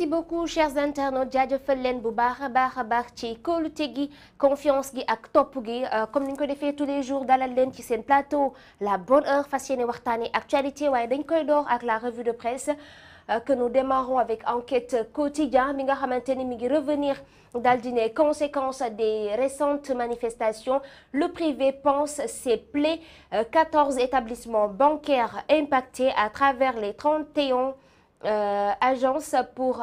beaucoup chers internautes jaajëfal leen bu baax a baax ci kóolute gi confiance gi ak topp gi comme ni ñu ko defee tous les jours dalal leen ci seen plateau la bonne heure fas yéene waxtaanee actualité waaye dañ koy door ak la revue de presse que nous démarrons avec enquête quotidien mi nga xamante ni mi ngi revenir daal di ne conséquences des récentes manifestations le privé pense ses plaies 14 établissements bancaires impactés à travers les 31 agence pour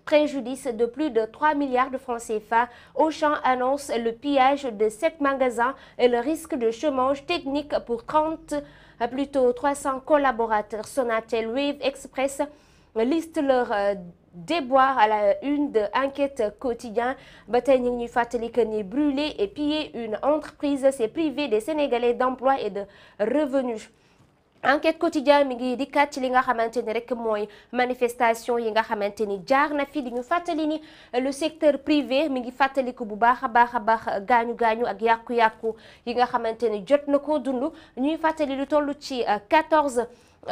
préjudice de plus de 3 milliards de francs CFA. Auchan annonce le pillage de 7 magasins et le risque de chômage technique pour 300 collaborateurs. Sonatel, Wave, Express liste leur déboire à la une de Enquête quotidien. Ba tey ñu ngi ñuy fàttali que ni brûler et piller une entreprise, c'est priver des Sénégalais d'emploi et de revenus. Enquête quotidien mi ngi dikkaat ci li nga xamante ni rek mooy manifestation yi nga xamante ni jaar na fi di ñu fàttali ni le secteur privé mi ngi fàttaliku bu baax a baax gaañu ak yàqu-yàqu yi nga xamante ni jot na ko dund ñuy fàttali lu toll ci 14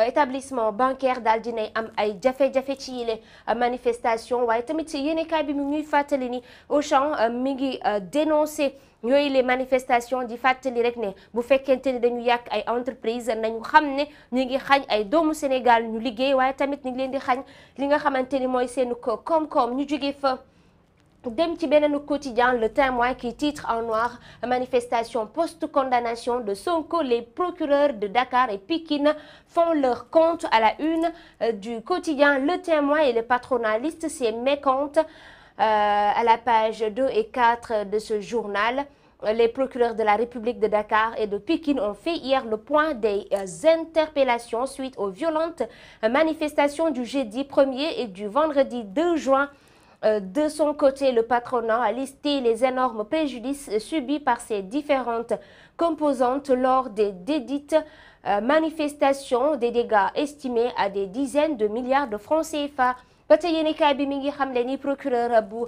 établissement bancaire daal dinay am ay jafe-jafe ci yile manifestation waaye tamit yéenekaay bi mi ñuy fàttali ni Auchan mi ngi dénoncé yooyu les manifestations di fàttali rek ne bu fekkente ni dañu yàq ay entreprise nañu xam ne ñu ngi xañ ay doomu Sénégal ñu liggéey waaye tamit ñu ngi leen di xañ li nga xamante ni mooy seenu koom-koom ñu jóge fa dem ci beneen quotidien Le Témoin qui titre en noir manifestation post-condamnation de Sonko. Les procureurs de Dakar et Pikine font leur compte à la une du quotidien Le Témoin et le patronaliste s'y mécompte à la page 2 et 4 de ce journal. Les procureurs de la République de Dakar et de Pikine ont fait hier le point des interpellations suite aux violentes manifestations du jeudi 1er et du vendredi 2 juin. De son côté, le patronat a listé les énormes préjudices subis par ces différentes composantes lors des dédites manifestations, des dégâts estimés à des dizaines de milliards de francs CFA. ba tey yéenekaay bi mi ngi xamle ni procureur bu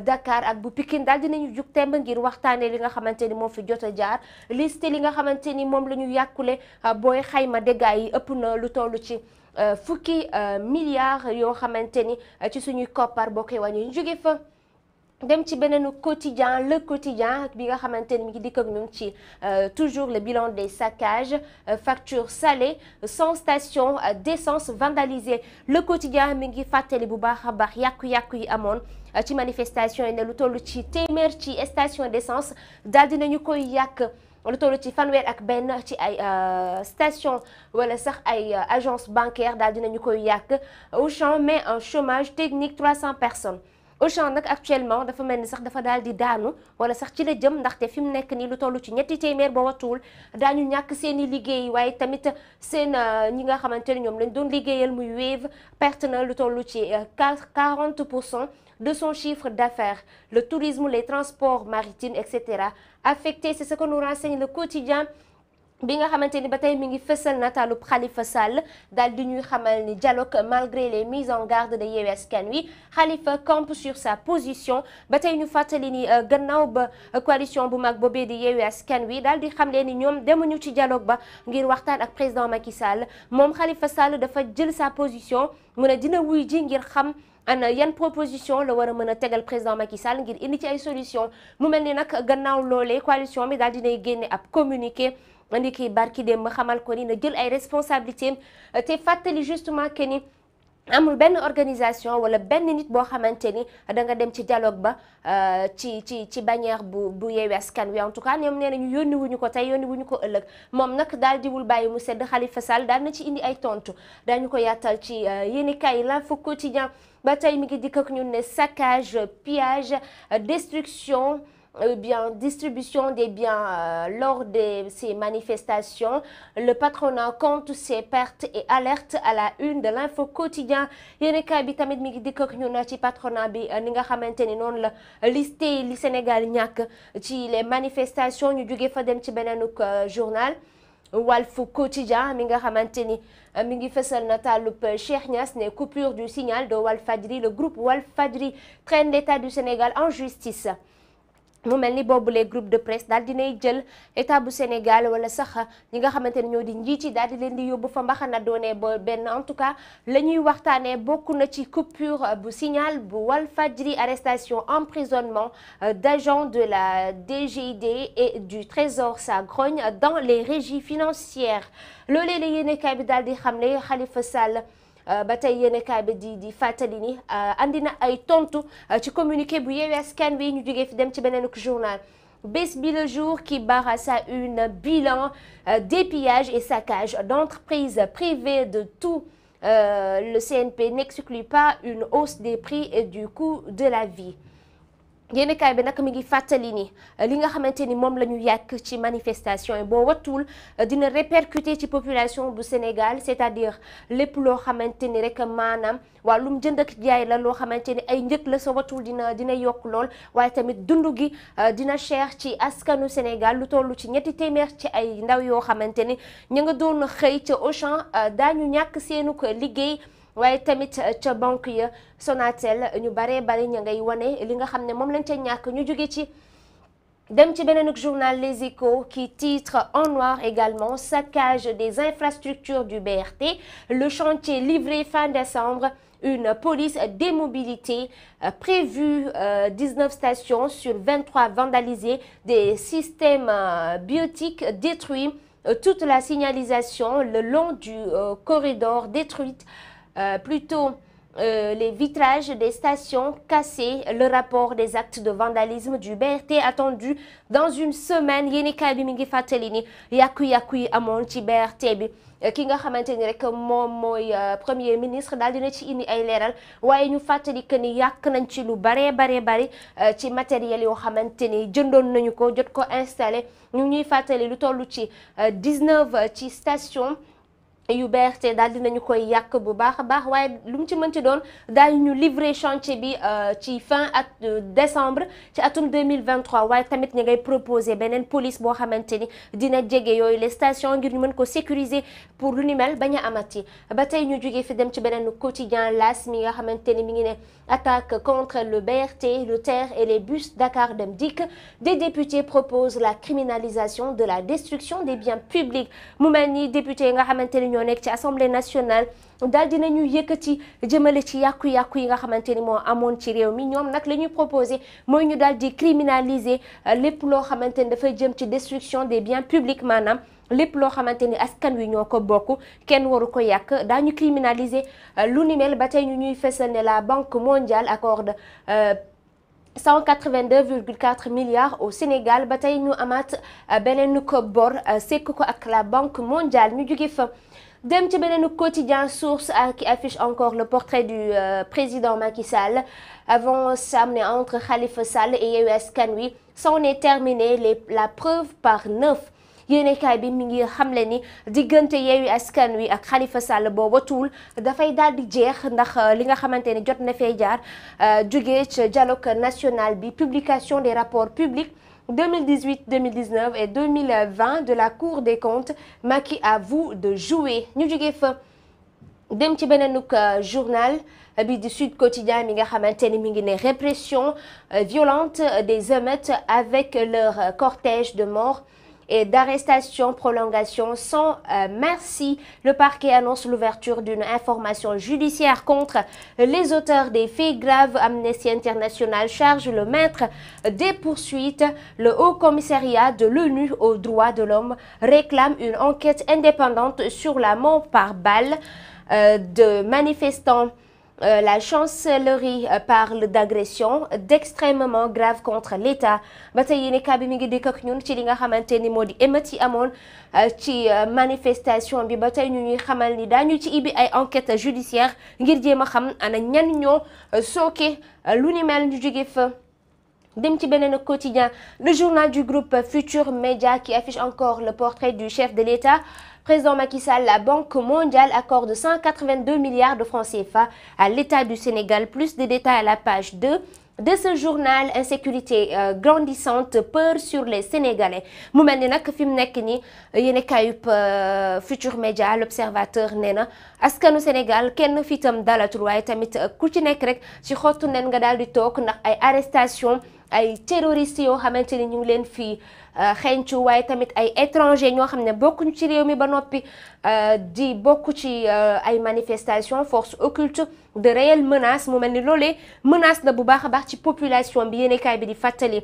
Dakar ak bu Pikine daal dinañu jug temb ngir waxtaanee li nga xamante ni moo fi jot a jaar liste li nga xamante ni moom la ñu yàkkule booy xayma dégâts yi ëpp na lu toll ci fukki milliards yoo xamante ni ci suñuy koppar boo koy wàññi ñu jóge fa dem ci beneen quotidien Le Quotidien bi nga xamante ni mi ngi dikk ak ñun ci toujours le bilan des saccages factures salées sans station d'essence vandalisée. Le Quotidien mi ngi fàttali bu baax a baax yàqu-yàqu yi amoon ci manifestation yi ne lu toll ci téeméer ci station d'essence daal dinañu koy yàq lu toll ci fanweer ak benn ci ay station wala sax ay agence bancaire daal dinañu koy yàq. Auchan met en chômage technique 300 personnes. Auchan nag actuellement dafa mel ni sax dafa daal di daanu wala sax ci la jëm ndaxte fi mu nekk nii lu toll ci ñetti téeméer ba watuwul daañu ñàkk seen i liggéey waaye tamit seen ñi nga xamante ne ñoom lañ doon liggéeyal muy Wave perte na lu toll ci 40% de son chiffre d'affaires. Le tourisme, les transports maritimes, etc. affectés, c'est ce que nous renseigne Le Quotidien bi nga xamante ni ba tey mi ngi fësal nataalu Khalifa Sall daal di ñuy xamal ni dialogue malgré les mises en garde de Yewwi Askan Wi. Khalifa campe sur sa position ba tey ñu fàttali ni gannaaw ba coalition bu mag boobee di Yewwi Askan Wi daal di xamle ni ñoom demuñu ci dialogue ba ngir waxtaan ak président Macky Sall moom Khalifa Sall dafa jël sa position mu ne dina wuy ji ngir xam ana yan proposition la war a mën a tegal président Macky Sall ngir indi ci ay solution mu mel ni nag gannaaw loolee coalition bi daal dinay génne ab communiqué andi kii barki dem ma xamal ko ni na jël ay responsabilités te fàttali justement que ni amul benn organisation wala benn nit boo xamante ni da nga dem ci dialogue ba ci bannière bu Yewwi Askan Wi en tout cas ñoom nee nañu yónni wuñu ko tey yónni wuñu ko ëllëg moom nag daal diwul bàyyi mu sedd. Khalifa Sall daal na ci indi ay tontu daañu ko yaatal ci yéenekaay L'Info Quotidien ba tey mi ngi dikk ak ñun ne saccage pillage destruction distribution des biens lors de ces manifestations. Le patronat compte ses pertes et alerte à la une de L'Info Quotidien. Yéenekaay bi tamit mi ngi dikk ak ñun ci patronat bi ni nga xamante ni noonu la listé li Sénégal ñàkk ci les manifestations ñu jóge fa dem ci beneen journal Walf Quotidien mi nga xamante ni mi ngi fësal nataalub Cheikh Niass ne coupure du signal de Walfadjri. Le groupe Walfadjri traîne l'État du Sénégal en justice. mu mel ni boobu les groupes de presse daal dinay jël état bu Sénégal wala sax ñi nga xamante ne ñoo di njiit yi daal di leen di yóbbu fa mbaxana doone ba benn en tout cas la ñuy waxtaanee bokk na ci coupure bu signal bu Walfadjri, arrestation, emprisonnement d'agents de la DGID et du Trésor, ça grogne dans les régies financières loolee la yéenekaay bi daal di xamle. Khalifa Sall ba tey yéenekaay bi di fàttali ni andi na ay tontu ci communiqué bu Yewwi Askan Wi ñu jógee fi dem ci beneen journal Bës Bi Le Jour qui barre à sa une bilan des pillages et saccages d'entreprises privées de tout. Le CNP n'exclut pas une hausse des prix et du coût de la vie. yéenekaay bi nag mi ngi fàttali ni li nga xamante ni moom la ñu yàq ci manifestation yi boo watul dina répercuter ci population bu Sénégal, c'est-à-dire lépp loo xamante ni rek maanaam wàllum jënd ak jaay la loo xamante ni ay njëg la sa watul dina yokk lool waaye tamit dundu gi dina cher ci askanu Sénégal lu toll ci ñetti téeméer ci ay ndaw yoo xamante ni ñu nga doon xëy ca Auchan daañu ñàkk seenu ko liggéey. waaye tamit ca banque ya Sonatel ñu bari ña ngay wane li nga xam ne moom lañ ca ñàkk ñu jóge ci dem ci beneen journal Les Échos qui titre en noir également saccage des infrastructures du BRT, le chantier livré fin décembre, une police des mobilités prévue, 19 stations sur 23 vandalisées, des systèmes biotiques détruits, toute la signalisation le long du corridor détruite. Plutôt les vitrages des stations cassés, le rapport des actes de vandalisme du BRT attendu dans une semaine. yéenekaay bi mi ngi fàttali ni yàqu-yàqu yi amoon ci BRT bi ki nga xamante ni rek moom mooy premier ministre daal dina ci indi ay leeral waaye ñu fàttali que ni yàq nañ ci lu bari ci matériel yoo xamante ni jëndoon nañu ko jot ko installé ñu ñuy fàttali lu toll ci 19 ci station yu BRT daal dinañu koy yàq bu baax a baax waaye lu mu ci mën ci doon daal ñu livrer chantier bi ci fin décembre ci atum 2023 waaye tamit ñi ngay proposer beneen police boo xamante ni dina jege yooyu les stations ngir ñu mën ko sécuriser pour lu ni mel bañ a amati. ba tey ñu jógee fi dem ci beneen quotidien L'As mi nga xamante ni mi ngi ne attaque contre le BRT, le TER et les bus Dakar Dem Dikk. Des députés proposent la criminalisation de la destruction des biens publics. mu mel ni député nga xamante ni ñoo nekk ci Assemblée nationale daal dinañu yëkkati jëmale ci yàqu-yàqu yi nga xamante ni moo amoon ci réew mi ñoom nag la ñuy proposé mooy ñu daal di criminaliser lépp loo xamante ni dafay jëm ci destruction des biens publics maanaam lépp loo xamante ni askan wi ñoo ko bokk kenn waru ko yàq daañu criminaliser lu ni mel ba tey ñu ñuy fesal ne la Banque mondiale accorde 182,4 milliards au Sénégal ba tey ñu amaat beneen ko bor sekk ko ak la Banque mondiale ñu jóge fa. dem ci beneen quotidien Source qui affiche encore le portrait du président Macky Sall. Avant samedi entre Khalifa Sall et Yewwi Askan Wi, c'en est terminé la preuve par 9. yéenekaay bi mi ngi xamle ni diggante Yewwi Askan Wi ak Khalifa Sall booba tuul dafay daal di jeex ndax li nga xamante ni jot na fay jaar jóge ci dialogue national bi, publication des rapports publics 2018, 2019 et 2020 de la Cour des comptes. Macky à vous de jouer. ñu jógee fa dem ci beneenuk journal bi du Sud Quotidien mi nga xamante ni mi ngi ne répression violente des émeutes avec leur cortège de morts et d'arrestation, prolongation sans merci. Le parquet annonce l'ouverture d'une information judiciaire contre les auteurs des faits graves. Amnesty International charge le maître des poursuites. Le Haut Commissariat de l'ONU aux droits de l'homme réclame une enquête indépendante sur la mort par balle de manifestants. La chancellerie parle d'agression d'extrêmement grave contre l'État. ba tey yéenekaay bi mi ngi dikk ak ñun ci li nga xamante ni moo di émeutes yi amoon ci manifestation bi ba tey ñu ñuy xamal ni daañu ci ibi ay enquête judiciaire ngir jéem a xam ana ñan ñoo sooke lu ni mel ñu jóge fa. dem ci beneen quotidien le journal du groupe Futur Média qui affiche encore le portrait du chef de l'État. Président Macky Sall, la Banque mondiale accorde 182 milliards de francs CFA à l'État du Sénégal. Plus de détails à la page 2 de ce journal. Insécurité grandissante, peur sur les Sénégalais. mu mel ni nag fi mu nekk nii yéen kayub Futur Média l'Observateur nee na askanu Sénégal kenn fitam dalatul waaye tamit ku ci nekk rek ci xottu nen nga daal di toog ndax ay arrestation ay terroristes yoo xamante ni ñu ngi leen fii xeeñcu waaye tamit ay étrangers ñoo xam ne bokkuñu ci réew mi ba noppi di bokk ci ay manifestations force occulte de réelles menaces mu mel ni loolee menace la bu baax a baax ci population bi yéenekaay bi di fàttali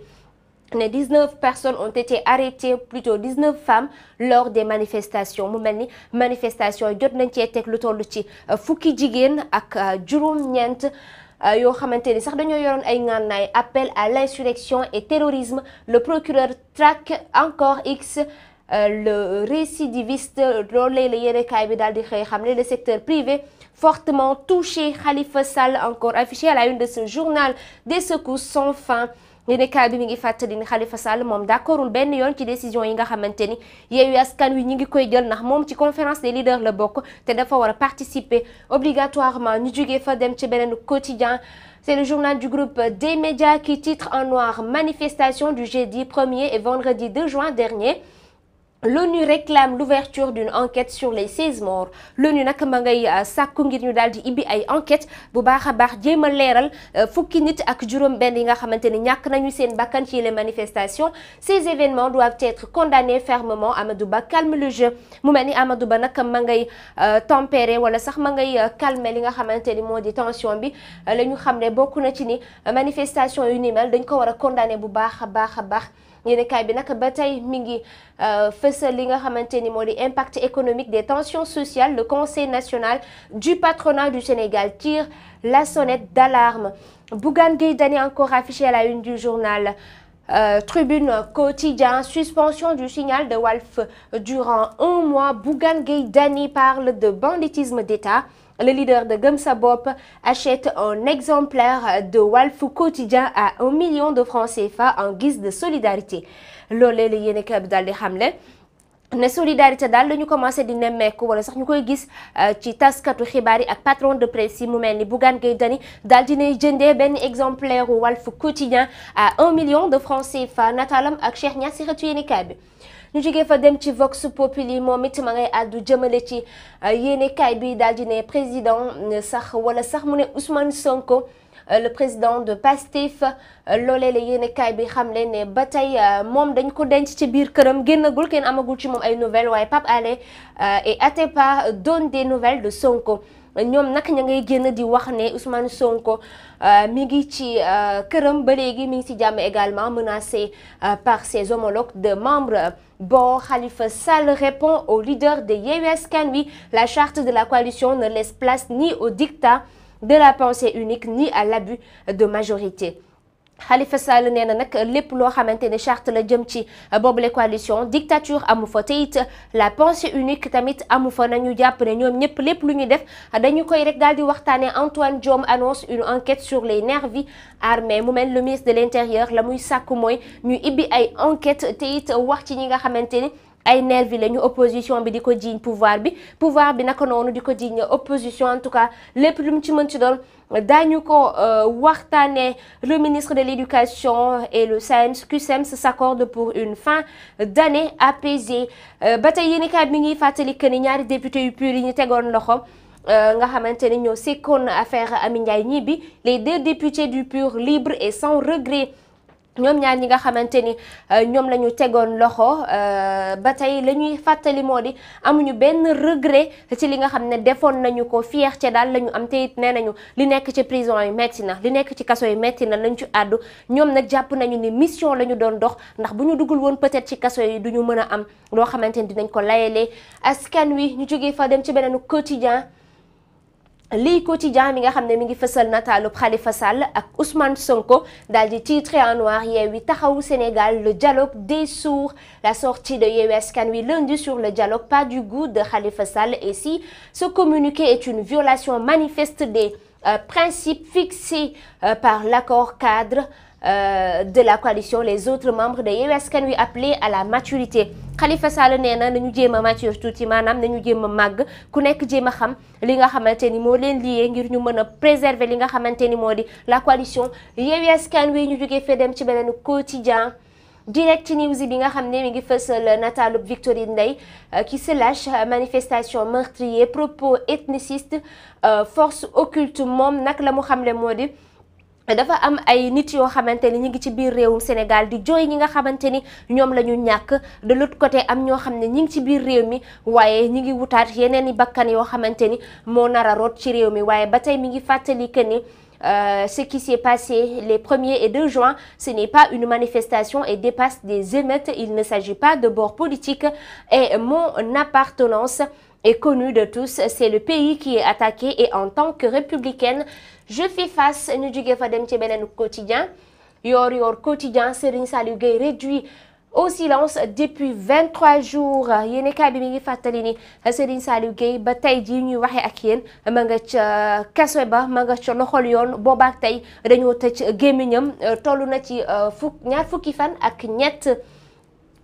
ne 19 personnes ont été arrêtées plutôt 19 femmes lors des manifestations mu mel ni manifestation jot nañ cee teg lu toll ci fukki jigéen ak juróom-ñeent yoo xamante ni sax dañoo yoroon ay ngànnaay appel à l'insurrection et terrorisme le procureur traque encore X le récidiviste loolee la yéenekaay bi daal di xëy xam ne le secteur privé fortement touché. Khalifa Sall encore affiché à la une de ce journal des secousses sans fin. yéenekaay bi mi ngi fàttali ni Khalifa Sall moom d'accordul benn yoon ci décision yi nga xamante ni Yewwi Askan Wi ñi ngi koy jël ndax moom ci conférence des leaders la bokk te dafa war a participer obligatoirement. ñu jógee fa dem ci beneen quotidien. C'est le journal du groupe des médias qui titre en noir manifestation du jeudi 1er et vendredi 2 juin dernier. L'ONU réclame l'ouverture d'une enquête sur les 16 morts. l'ONU nag ma ngay sàkku ngir ñu daal di ibbi ay enquête bu baax a baax jéem a leeral fukki nit ak juróom benn yi nga xamante ni ñàkk nañu seen bakkan ci les manifestations. Ces événements doivent être condamnés fermement. Amadou Ba calme le jeu mu mel ni Amadou Ba nag ma ngay tempérer wala sax ma ngay calmer li nga xamante ni moo di tension bi la ñu xam ne bokk na ci ni manifestation yu ni mel dañ ko war a condamner bu baax a baax a baax. yéenekaay bi nag ba tey mi ngi fësal li nga xamante ni moo di impact économique des tensions sociales. Le Conseil national du patronat du Sénégal tire la sonnette d'alarme. Bougane Gueye Dany encore affiché à la une du journal Tribune Quotidien. Suspension du signal de Walf durant 1 mois. Bougane Gueye Dany parle de banditisme d'État. Le leader de Gëm Sa Bopp achète un exemplaire de Walf Quotidien à 1 million de francs CFA en guise de solidarité. loolee la yéenekaay bi daal di xamle ne solidarité daal la ñu commencé di nemmeeku wala sax ñu koy gis ci taskatu xibaar yi ak patron de presse yi mu mel ni Bougane Gueye Dany daal dinay jëndee benn exemplaire Walf Quotidien à 1 million de francs CFA nataalam ak Cheikh Niass si xëtu yéenekaay bi. ñu jógee fa dem ci Vox Populi moom it ma ngay àddu jëmale ci yéenekaay bi daal di ne président sax wala sax mu ne Ousmane Sonko le président de Pastef loolee la yéenekaay bi xam leen ne ba tey moom dañ ko denc ci biir këram génnagul kenn amagul ci moom ay nouvelles waaye Pape Alé et Atepa donnent des nouvelles de Sonko. ñoom nag ña ngay génn di wax ne Ousmane Sonko mi ngi ci këram ba léegi mi ngi ci jàmm également menacé par ses homologues de membres. Bon, Khalifa Sall répond au leader de Yewwi Askan Wi. La charte de la coalition ne laisse place ni au dictat de la pensée unique ni à l'abus de majorité. Khalifa Sall nee na nag lépp loo xamante ne charte la jëm ci boobule coalition dictature amu fa te it la pensée unique tamit amu fa. nañu jàpp ne ñoom ñëpp lépp lu ñu def dañu koy rek daal di waxtaanee. Antoine Diome annonce une enquête sur les nervis armés mu mel le ministre de l'intérieur la muy sàkku mooy ñu ibbi ay enquête te it wax ci ñi nga xamante ni ay nervi la ñu opposition bi di ko jiiñ pouvoir bi naka noonu di ko jiiñ opposition. En tout cas lépp lu mu ci mën ci doon daañu ko waxtaanee. Le ministre de l'éducation et le SAEMS CUSEMS s'accordent pour une fin d'année apaisée. ba tey yéenekaay bi ngi fàttali que ni ñaari député yu PUR yi ñu tegoon loxo nga xamante ni ñoo sekkoon affaire Amy Ndiaye Gniby. Les 2 députés du PUR libres et sans regret. ñoom ñaar ñi nga xamante ni ñoom la ñu tegoon loxo ba tey la ñuy fàttali moo di amuñu benn regret ci li nga xam ne defoon nañu ko. fierté daal la ñu am te it nee nañu li nekk ci prison yi metti na li nekk ci kaso yi metti na lañ ci àddu. ñoom nag jàpp nañu ni mission la ñu doon dox ndax bu ñu duggul woon peut-être ci kaso yi duñu mën a am loo xamante ni dinañ ko layalee askan wi. ñu jógee fa dem ci beneen quotidien. lii quotidien mi nga xam ne mi ngi fësal nataalu Khalifa Sall ak Ousmane Sonko daal di titré en noir Yewwi Taxawu Sénégal le dialogue des sourds. La sortie de Yewwi Askan Wi lundi sur le dialogue pas du goût de Khalifa Sall et si ce communiqué est une violation manifeste des principes fixés par l'accord cadre de la coalition, les autres membres de Yewwi Askan Wi appelés à la maturité. Khalifa Sall nee na nañu jéem a mature tuuti maanaam nañu jéem a màgg ku nekk jéem a xam li nga xamante ni moo leen lié ngir ñu mën a préserver li nga xamante ni moo di la coalition Yewwi Askan Wi. ñu jógee fee dem ci beneen quotidien. Direct News bi nga xam ne mi ngi fësal nataalub Victorine Ndeye qui se lâche manifestation meurtrier propos ethniciste force occulte. moom nag la mu xamle moo di dafa am ay nit yoo xamante ni ñi ngi ci biir réewum Sénégal di jooy ñi nga xamante ni ñoom la ñu ñàkk. de l'autre côté am ñoo xam ne ñi ngi ci biir réew mi waaye ñi ngi wutaat yeneen i bakkan yoo xamante ni moo nar a root ci réew mi waaye ba tey mi ngi fàttali que ni ce qui s'est passé les 1er et 2 juin, ce n'est pas une manifestation et dépasse des émeutes. Il ne s'agit pas de bord politique et mon appartenance est connue de tous. C'est le pays qui est attaqué et en tant que républicaine, je fais face. Ñu jóge fa dem ci beneen quotidien Yoor quotidien. Serigne Saliou Gueye réduit au silence depuis 23 jours yéenekaay bi mi ngi fàttali ni Serigne Saliou Gueye ba tey jii ñuy waxee ak yéen ma nga ca kaso ba ma nga ca loxol yoon boobaak tey dañoo tëj gémmiñam toll na ci ñaar fukki fan ak ñett.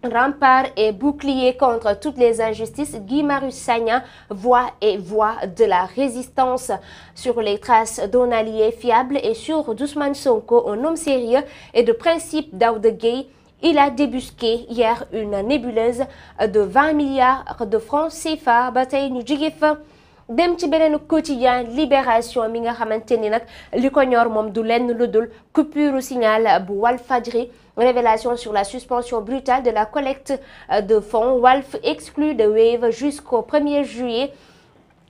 Rempart et bouclier contre toutes les injustices, Guy Marius Sagna, voix et voix de la résistance. Sur les traces d'un allié fiable et sur d'Ousmane Sonko, un homme sérieux et de principe, Daouda Gueye. Il a débusqué hier une nébuleuse de 20 milliards de francs CFA. Ba tey ñu jóge fa dem ci beneen quotidien Libération mi nga xamante ni nag li ko ñor moom du lenn lu dul coupure signal bu Walfadjri. Révélation sur la suspension brutale de la collecte de fonds. Walf exclu de Wave jusqu'au 1er juillet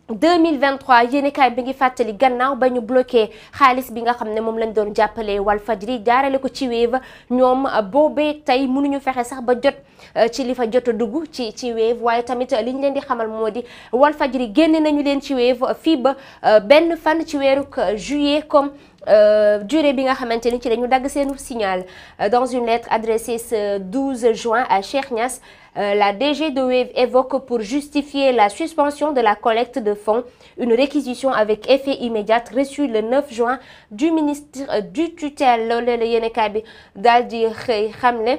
2023. yéenekaay bi ngi fàttali gannaaw ba ñu bloqué xaalis bi nga xam ne moom lañ doon jàppale Walfadjri jaarale ko ci Wave ñoom boobee tey mënuñu fexe sax ba jot ci li fa jot a dugg ci Wave waaye tamit li ñu leen di xamal moo di Walfadjri génne nañu leen ci Wave fii ba benn fan ci weeru juillet comme durée bi nga xamante ni ci dañu dagg seenu signal. Dans une lettre adressée ce 12 juin à Cheikh Niass, la DG de Wave évoque pour justifier la suspension de la collecte de fonds une réquisition avec effet immédiat reçue le 9 juin du ministre du tutelle. Loolu la yéenekaay bi daal di xëy xamle.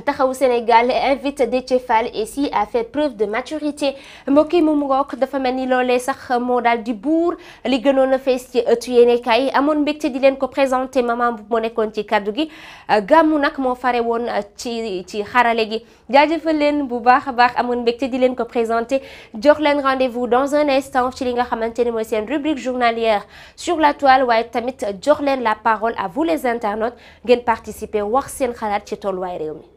Taxawu Sénégal invite Déthié Fall et si a fait preuve de maturité. mbokk yi mu ngoog dafa mel ni loolee sax moo daal di buur li gënoon a fees ci ëttu yéenekaay amoon mbégte di leen ko présenté maman bu moo nekkoon ci kaddu gi gàmmu nag moo fare woon ci xarale gi jaajëfal leen bu baax a baax amoon mbégte di leen ko présenté jox leen rendez-vous dans un instant ci li nga xamante ni mooy seen rubrique journalière sur la toile waaye tamit jox leen la parole à vous les internautes ngeen participer wax seen xalaat ci tolluwaay réew mi.